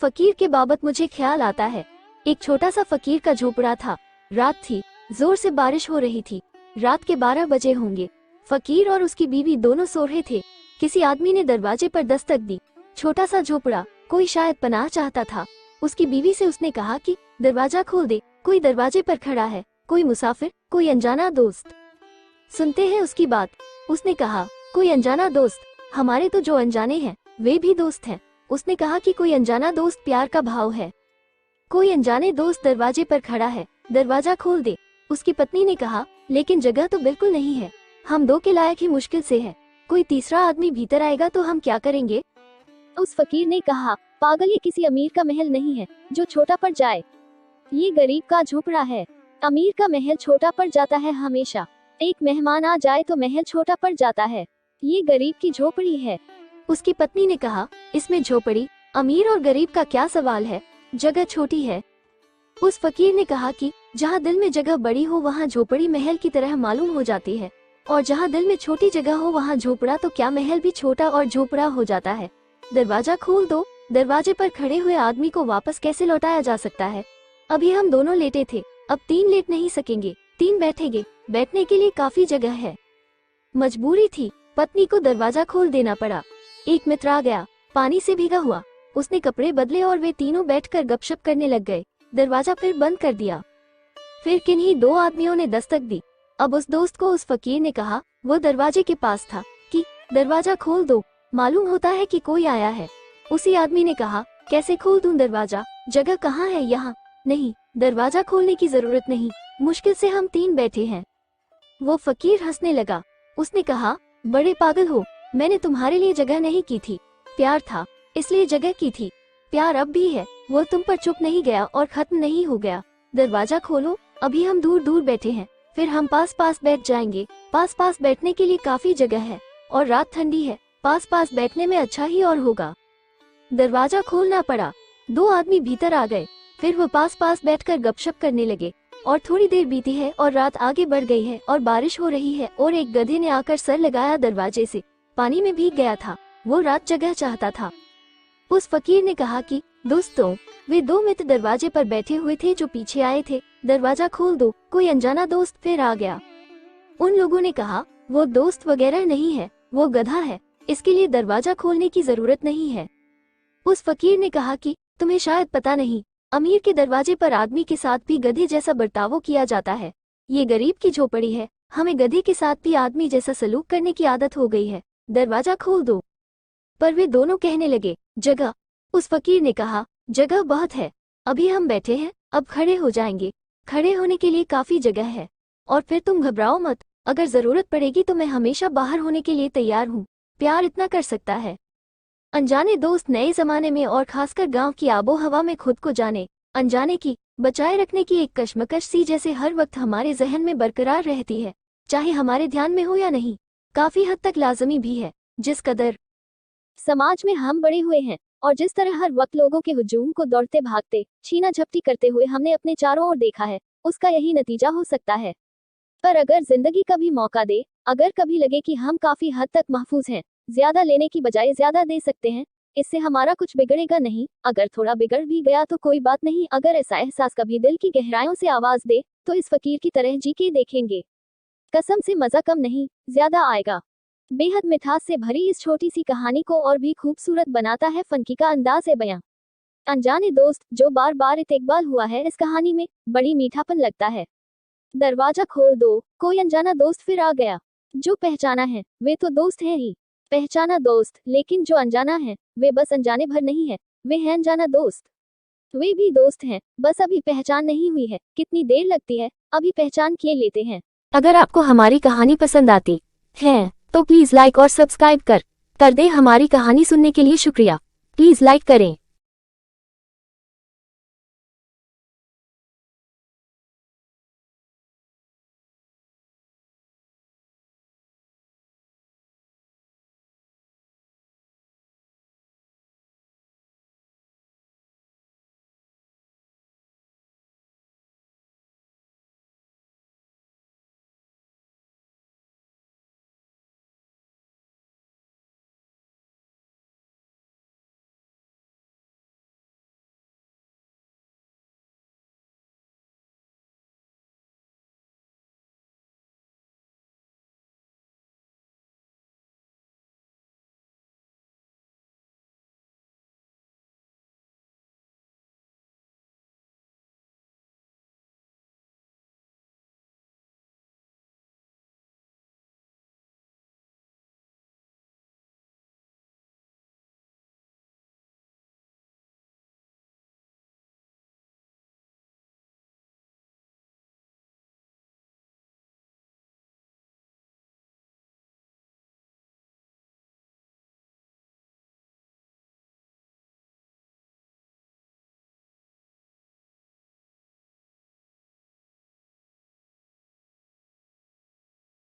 फकीर के बाबत मुझे ख्याल आता है। एक छोटा सा फकीर का झोपड़ा था। रात थी, जोर से बारिश हो रही थी। रात के 12 बजे होंगे। फकीर और उसकी बीवी दोनों सो रहे थे। किसी आदमी ने दरवाजे पर दस्तक दी। छोटा सा झोपड़ा, कोई शायद पनाह चाहता था। उसकी बीवी से उसने कहा कि दरवाजा खोल दे, कोई दरवाजे पर खड़ा है, कोई मुसाफिर, कोई अनजाना दोस्त। सुनते हैं उसकी बात। उसने कहा, कोई अनजाना दोस्त? हमारे तो जो अनजाने हैं वे भी दोस्त हैं। उसने कहा कि कोई अनजाना दोस्त प्यार का भाव है। कोई अनजाने दोस्त दरवाजे पर खड़ा है, दरवाजा खोल दे। उसकी पत्नी ने कहा, लेकिन जगह तो बिल्कुल नहीं है, हम दो के लायक ही मुश्किल से है, कोई तीसरा आदमी भीतर आएगा तो हम क्या करेंगे? उस फकीर ने कहा, पागल, ये किसी अमीर का महल नहीं है जो छोटा पड़ जाए, ये गरीब का झोपड़ा है। अमीर का महल छोटा पड़ जाता है हमेशा, एक मेहमान आ जाए तो महल छोटा पड़ जाता है, ये गरीब की झोपड़ी है। उसकी पत्नी ने कहा, इसमें झोपड़ी, अमीर और गरीब का क्या सवाल है, जगह छोटी है। उस फकीर ने कहा कि जहाँ दिल में जगह बड़ी हो वहाँ झोपड़ी महल की तरह मालूम हो जाती है, और जहाँ दिल में छोटी जगह हो वहाँ झोपड़ा तो क्या महल भी छोटा और झोपड़ा हो जाता है। दरवाजा खोल दो। दरवाजे पर खड़े हुए आदमी को वापस कैसे लौटाया जा सकता है? अभी हम दोनों लेटे थे, अब 3 लेट नहीं सकेंगे, 3 बैठेंगे, बैठने के लिए काफी जगह है। मजबूरी थी, पत्नी को दरवाजा खोल देना पड़ा। एक मित्र आ गया, पानी से भीगा हुआ। उसने कपड़े बदले और वे तीनों बैठकर गपशप करने लग गए। दरवाजा फिर बंद कर दिया। फिर किन्हीं 2 आदमियों ने दस्तक दी। अब उस दोस्त को उस फकीर ने कहा, वो दरवाजे के पास था, कि दरवाजा खोल दो, मालूम होता है कि कोई आया है। उसी आदमी ने कहा, कैसे खोल दूं दरवाजा, जगह कहाँ है यहाँ? नहीं, दरवाजा खोलने की जरूरत नहीं, मुश्किल से हम 3 बैठे हैं। वो फकीर हंसने लगा। उसने कहा, बड़े पागल हो, मैंने तुम्हारे लिए जगह नहीं की थी, प्यार था इसलिए जगह की थी। प्यार अब भी है, वो तुम पर चुप नहीं गया और खत्म नहीं हो गया। दरवाजा खोलो, अभी हम दूर दूर बैठे हैं, फिर हम पास पास बैठ जाएंगे। पास पास बैठने के लिए काफी जगह है, और रात ठंडी है, पास पास बैठने में अच्छा ही और होगा। दरवाजा खोलना पड़ा। 2 आदमी भीतर आ गए। फिर वो पास पास बैठकर गपशप करने लगे, और थोड़ी देर बीती है और रात आगे बढ़ गई है और बारिश हो रही है, और एक गधे ने आकर सर लगाया दरवाजे से, पानी में भीग गया था। वो रात जगह चाहता था। उस फकीर ने कहा कि दोस्तों, वे 2 मित्र दरवाजे पर बैठे हुए थे जो पीछे आए थे, दरवाजा खोल दो। कोई अनजाना दोस्त फिर आ गया। उन लोगों ने कहा, वो दोस्त वगैरह नहीं है, वो गधा है, इसके लिए दरवाजा खोलने की जरूरत नहीं है। उस फकीर ने कहा कि तुम्हें शायद पता नहीं, अमीर के दरवाजे पर आदमी के साथ भी गधे जैसा बर्ताव किया जाता है। ये गरीब की झोपड़ी है, हमें गधे के साथ भी आदमी जैसा सलूक करने की आदत हो गई है, दरवाजा खोल दो। पर वे दोनों कहने लगे, जगह। उस फकीर ने कहा, जगह बहुत है, अभी हम बैठे हैं, अब खड़े हो जाएंगे, खड़े होने के लिए काफी जगह है, और फिर तुम घबराओ मत, अगर जरूरत पड़ेगी तो मैं हमेशा बाहर होने के लिए तैयार हूँ। प्यार इतना कर सकता है। अनजाने दोस्त नए जमाने में और खासकर गांव की आबो हवा में खुद को जाने अनजाने की बचाए रखने की एक कश्मकश सी जैसे हर वक्त हमारे जहन में बरकरार रहती है, चाहे हमारे ध्यान में हो या नहीं, काफी हद तक लाजमी भी है। जिस कदर समाज में हम बड़े हुए हैं और जिस तरह हर वक्त लोगों के हुजूम को दौड़ते भागते छीना झपटी करते हुए हमने अपने चारों ओर देखा है, उसका यही नतीजा हो सकता है। पर अगर जिंदगी कभी मौका दे, अगर कभी लगे कि हम काफी हद तक महफूज हैं, ज्यादा लेने की बजाय ज्यादा दे सकते हैं, इससे हमारा कुछ बिगड़ेगा नहीं। अगर थोड़ा बिगड़ भी गया तो कोई बात नहीं। अगर ऐसा एहसास कभी दिल की गहराइयों से आवाज दे तो इस फकीर की तरह जी के देखेंगे। कसम से मजा कम नहीं, ज्यादा आएगा। बेहद मिठास से भरी इस छोटी सी कहानी को और भी खूबसूरत बनाता है फनकी का अंदाज है बयां। अनजाने दोस्त जो बार बार इतेकबाल हुआ है इस कहानी में, बड़ी मीठापन लगता है। दरवाजा खोल दो, कोई अनजाना दोस्त फिर आ गया। जो पहचाना है वे तो दोस्त है ही, पहचाना दोस्त, लेकिन जो अनजाना है वे बस अनजाने भर नहीं है, वे हैं अनजाना दोस्त। वे भी दोस्त हैं, बस अभी पहचान नहीं हुई है। कितनी देर लगती है, अभी पहचान किए लेते हैं। अगर आपको हमारी कहानी पसंद आती है तो प्लीज लाइक और सब्सक्राइब कर दे। हमारी कहानी सुनने के लिए शुक्रिया। प्लीज लाइक करें।